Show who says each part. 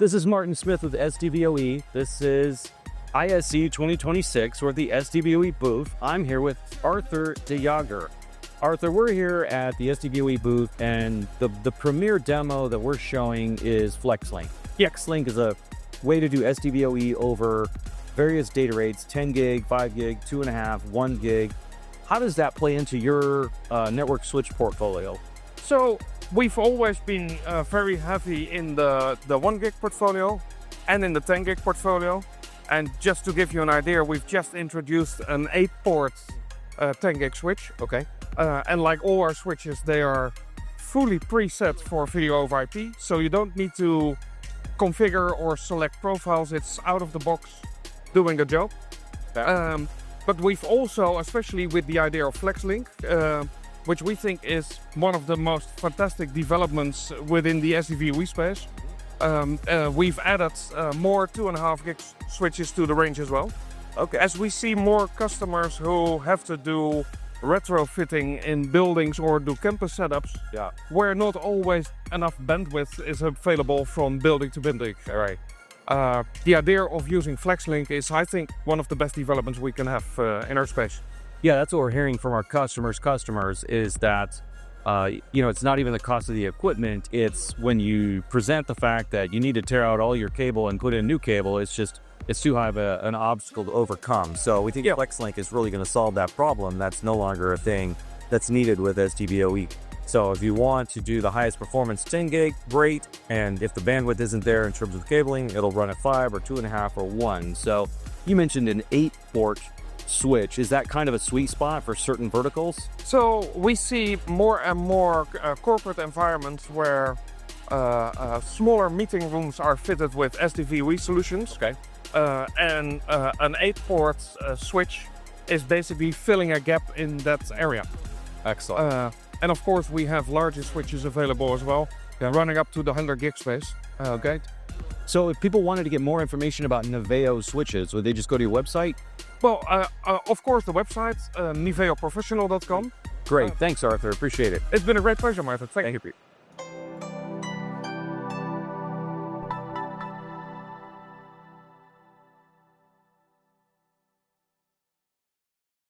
Speaker 1: This is Martin Smith with SDVoE. This is ISE 2026. We're at the SDVoE booth. I'm here with Arthur de Jager. Arthur, we're here at the SDVoE booth, and the premier demo that we're showing is FlexLinQ. FlexLinQ is a way to do SDVoE over various data rates, 10 gig, 5 gig, 2.5, 1 gig. How does that play into your network switch portfolio?
Speaker 2: So we've always been very heavy in the 1 gig portfolio and in the 10 gig portfolio. And just to give you an idea, we've just introduced an 8-port 10 gig switch.
Speaker 1: Okay.
Speaker 2: And like all our switches, they are fully preset for video over IP. So you don't need to configure or select profiles. It's out of the box doing the job. But we've also, especially with the idea of FlexLinQ, which we think is one of the most fantastic developments within the SDVoE space, we've added more 2.5 gig switches to the range as well.
Speaker 1: Okay.
Speaker 2: As we see more customers who have to do retrofitting in buildings or do campus setups, where not always enough bandwidth is available from building to building.
Speaker 1: Right.
Speaker 2: The idea of using FlexLinQ is, I think, one of the best developments we can have in our space.
Speaker 1: Yeah, that's what we're hearing from our customers is that, it's not even the cost of the equipment. It's when you present the fact that you need to tear out all your cable and put in new cable, it's too high of an obstacle to overcome. So we think FlexLinQ is really going to solve that problem. That's no longer a thing that's needed with SDVoE. So if you want to do the highest performance 10 gig, great. And if the bandwidth isn't there in terms of cabling, it'll run at 5 or 2.5 or 1. So you mentioned an 8-port switch. Is that kind of a sweet spot for certain verticals?
Speaker 2: So we see more and more corporate environments where smaller meeting rooms are fitted with SDVoE solutions.
Speaker 1: Okay.
Speaker 2: And an 8-port switch is basically filling a gap in that area.
Speaker 1: Excellent.
Speaker 2: And of course, we have larger switches available as well, running up to the 100 gig space.
Speaker 1: Okay. So if people wanted to get more information about Niveo switches, would they just go to your website?
Speaker 2: Well, of course, the website, NiveoProfessional.com.
Speaker 1: Great. Thanks, Arthur. Appreciate it.
Speaker 2: It's been a great pleasure, Martin. Thank you.